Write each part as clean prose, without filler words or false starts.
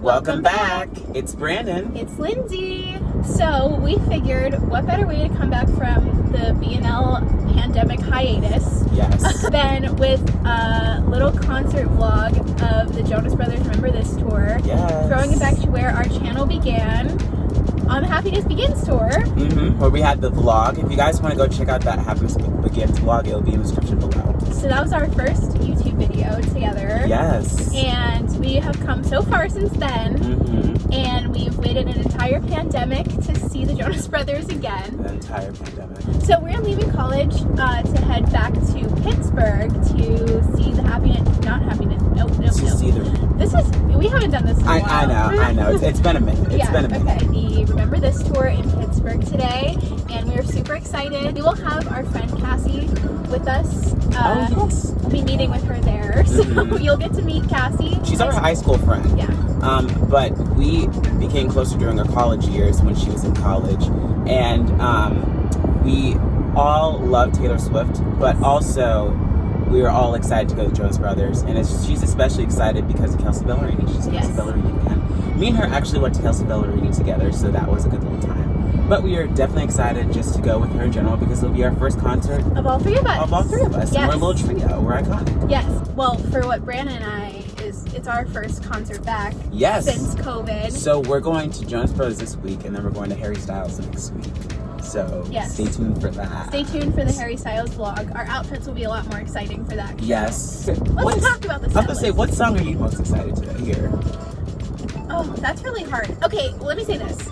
Welcome back. It's Brandon. It's Lindsay. So we figured what better way to come back from the B&L pandemic hiatus than with a little concert vlog of the Jonas Brothers Remember This tour. Yes. Throwing it back to where our channel began on the Happiness Begins tour. Where we had the vlog. If you guys want to go check out that Happiness Begins vlog, it'll be in the description below. So that was our first YouTube video together. Yes. And we have come so far since then. And we've waited an entire pandemic to see the Jonas Brothers again. The entire pandemic. So we're leaving college to head back to Pittsburgh to see the we haven't done this in a while. I know. It's been a minute. It's been a minute. Okay. The Remember This tour in Pittsburgh today, and we're super excited. We will have our friend Cassie with us. Yes. We'll be meeting with her there, so you'll get to meet Cassie. She's our high school friend. Yeah. But we became closer during our college years when she was in college, and we all love Taylor Swift, but also we were all excited to go to Jonas Brothers, and she's especially excited because of Kelsey Ballerini. She's a Kelsey Ballerini fan. Me and her actually went to Kelsey Ballerini together, so that was a good little time. But we are definitely excited just to go with her in general because it'll be our first concert of all three of us. Yes. And we're a little trio. We're iconic. Yes. Well, for what Brandon and I it's our first concert back since COVID. So we're going to Jonas Brothers this week, and then we're going to Harry Styles next week. So stay tuned for that. Stay tuned for the Harry Styles vlog. Our outfits will be a lot more exciting for that. Yes. Let's talk about this. I was going to say, what song are you most excited to hear? Oh, that's really hard. Okay, let me say this.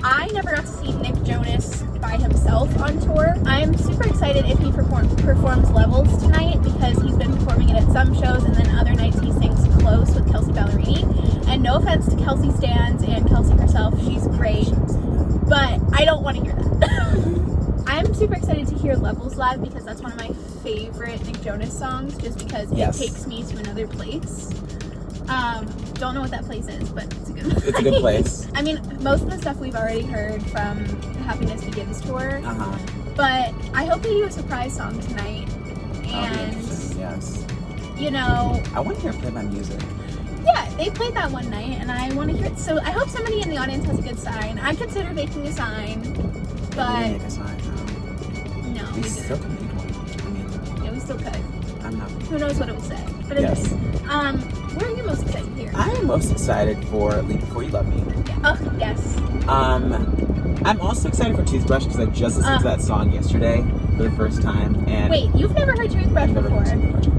I never got to see Nick Jonas by himself on tour. I'm super excited if he performs Levels tonight because he's been performing it at some shows, and then other nights he sings Close with Kelsey Ballerini. And no offense to Kelsey stans and Kelsey herself, she's great. But I don't want to hear that. I'm super excited to hear Levels live because that's one of my favorite Nick Jonas songs just because it takes me to another place. Don't know what that place is, but it's a good place. It's a good place. I mean, most of the stuff we've already heard from the Happiness Begins tour. But I hope they do a surprise song tonight. And, you know... I want to hear him play my music. Yeah, they played that one night, and I want to hear it. So I hope somebody in the audience has a good sign. I considered making a sign, but... We didn't make a sign, no. We still can make one. Yeah, we still could. I'm not. Who knows what it will say. But anyways, what are you most excited to hear? I am most excited for Leave Before You Love Me. Yeah. Oh, yes. I'm also excited for Toothbrush because I just listened to that song yesterday for the first time. And wait, you've never heard Toothbrush before?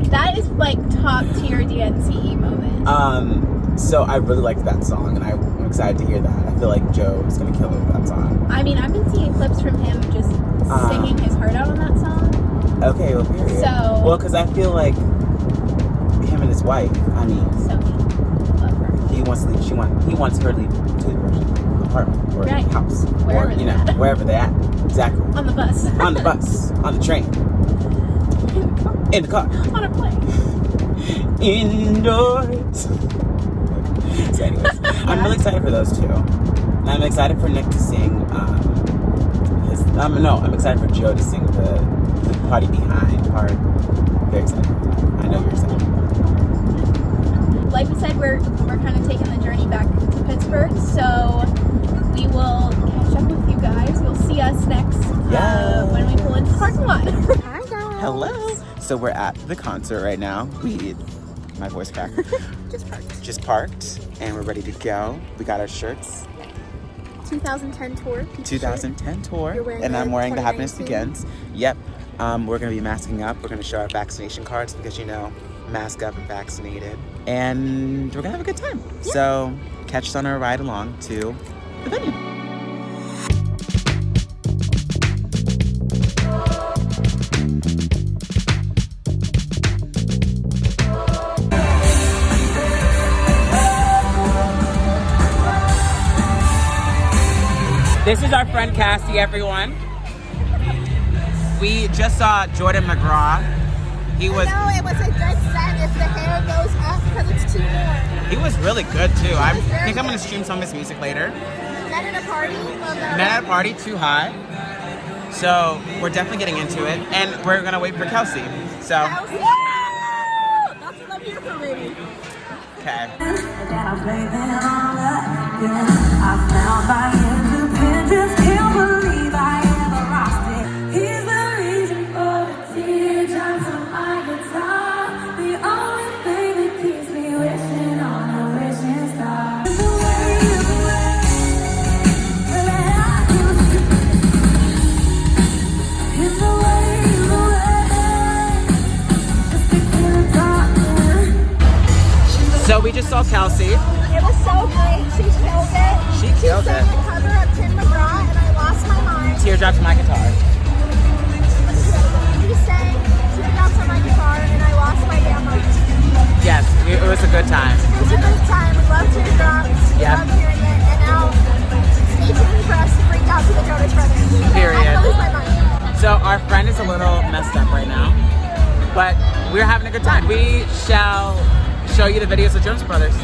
That is like top tier DNCE moment. So I really liked that song, and I'm excited to hear that. I feel like Joe is gonna kill it with that song. I mean, I've been seeing clips from him just singing his heart out on that song. Okay, well, period. Well, because I feel like him and his wife. I mean, so love her. He wants to leave. He wants her to leave Toothbrush apartment or house wherever or wherever they're at. Exactly. On the bus. On the bus. On the train. In the car. On a plane. Indoors. So anyways, I'm really excited for those two. And I'm excited for Nick to sing I'm excited for Joe to sing the Party Behind part. Very excited for that. I know you're excited for that. Like we said, we're kind of taking the journey back to Pittsburgh, so we will catch up with you guys. You'll see us next when we pull into the parking lot. Hi guys. Hello. So we're at the concert right now. My voice cracked. Just parked, and we're ready to go. We got our shirts. 2010 tour. 2010 tour. And I'm wearing the Happiness Begins. Yep. We're going to be masking up. We're going to show our vaccination cards because, mask up and vaccinated. And we're going to have a good time. Yeah. So catch us on our ride along to the venue. This is our friend Cassie, everyone. We just saw Jordan McGraw. No, it was a good set if the hair goes up because it's too warm. He was really good too. I think I'm gonna stream some of his music later. Met at a party? Met at a party, too high. So we're definitely getting into it, and we're gonna wait for Kelsey. So. Kelsey? That's the beautiful baby. Okay. I found my independence, can't believe I ever lost it. He's the reason for the teardrops on my guitar, the only thing that keeps me wishing on a wishing star. The way that I used to, in the way, just in the darkness. So we just saw Kelsey. It was so great. She killed it. She killed sang it. the cover of Tim McGraw, and I lost my mind. Teardrops on my guitar. He sang Teardrops on my guitar, and I lost my damn mind. Yes, it was a good time. It was a great time. We love Teardrops. We Yeah. love hearing it. And now, stay tuned for us to freak out to the Jonas Brothers. Period. I'm gonna lose my mind. So our friend is a little messed up right now, but we're having a good time. We shall show you the videos of Jonas Brothers.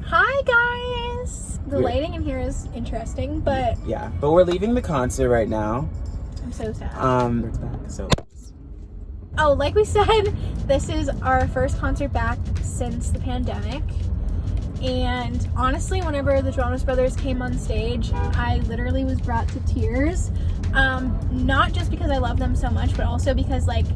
Hi guys! The lighting in here is interesting, but Yeah, but we're leaving the concert right now. I'm so sad. We're back, so Oh, like we said, this is our first concert back since the pandemic. And honestly, whenever the Jonas Brothers came on stage, I literally was brought to tears. Not just because I love them so much, but also because like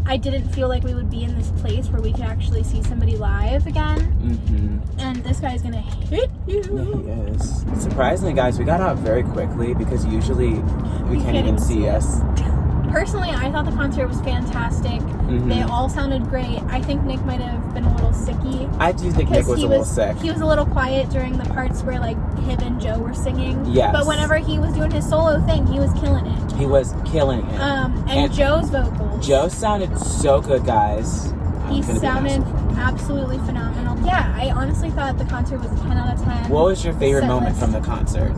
I didn't feel like we would be in this place where we could actually see somebody live again. Mm-hmm. And this guy's gonna hit you. Yeah, he is. Surprisingly, guys, we got out very quickly because usually we can't even see us. Personally, I thought the concert was fantastic. Mm-hmm. They all sounded great. I think Nick might have been a little sicky. I do think Nick was a little sick. He was a little quiet during the parts where like him and Joe were singing. Yes. But whenever he was doing his solo thing, he was killing it. He was killing it. And Joe's vocals. Joe sounded so good, guys. He sounded absolutely phenomenal. Yeah, I honestly thought the concert was a 10 out of 10. What was your favorite Set moment list. from the concert?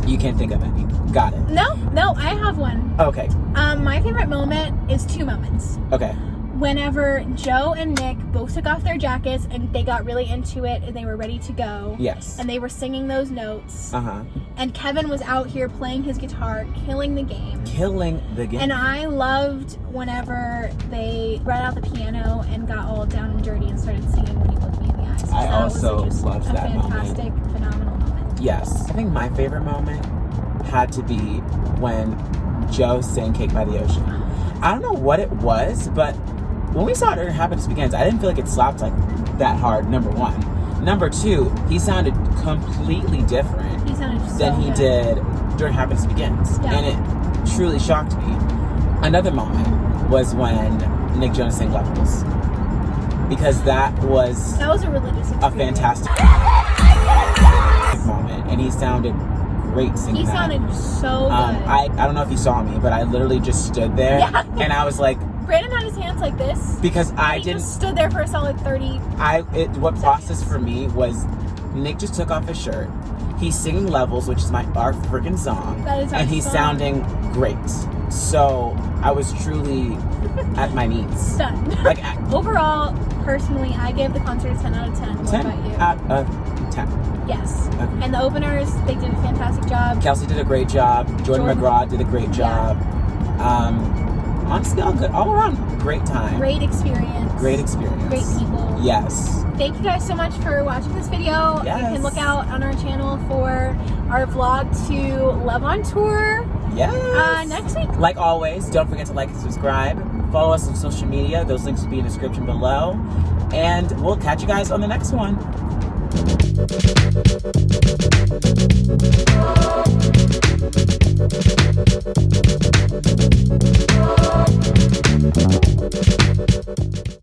You can't think of any. Got it. No, I have one. Okay. My favorite moment is two moments. Okay. Whenever Joe and Nick both took off their jackets and they got really into it and they were ready to go. Yes. And they were singing those notes. Uh-huh. And Kevin was out here playing his guitar, killing the game. Killing the game. And I loved whenever they brought out the piano and got all down and dirty and started singing When You Look Me in the Eyes. I also just loved that moment. A fantastic, phenomenal moment. Yes. I think my favorite moment had to be when Joe sang Cake by the Ocean. I don't know what it was, but when we saw it during Happiness Begins, I didn't feel like it slapped like that hard, number one. Number two, he sounded completely different He sounded so than he good. did during Happiness Begins. Yeah. And it truly shocked me. Another moment was when Nick Jonas sang Levels. Because that was a religious experience. a fantastic moment. And he sounded great singing He that. sounded so good. I don't know if you saw me, but I literally just stood there. Yeah. And I was like, Brandon had his hands like this. because I he didn't. just stood there for a solid 30. What processed for me was Nick just took off his shirt. He's singing Levels, which is our freaking song. That is our and he's song. sounding great. So I was truly at my knees. Stunned. Like Overall, personally, I gave the concert a 10 out of 10. What 10 about you? out of 10. Yes. Okay. And the openers, they did a fantastic job. Kelsey did a great job. Jordan McGraw did a great job. Honestly, all good. All around, great time. Great experience. Great experience. Great people. Yes. Thank you guys so much for watching this video. Yes. You can look out on our channel for our vlog to Love on Tour Yes. next week. Like always, don't forget to like and subscribe. Follow us on social media. Those links will be in the description below. And we'll catch you guys on the next one.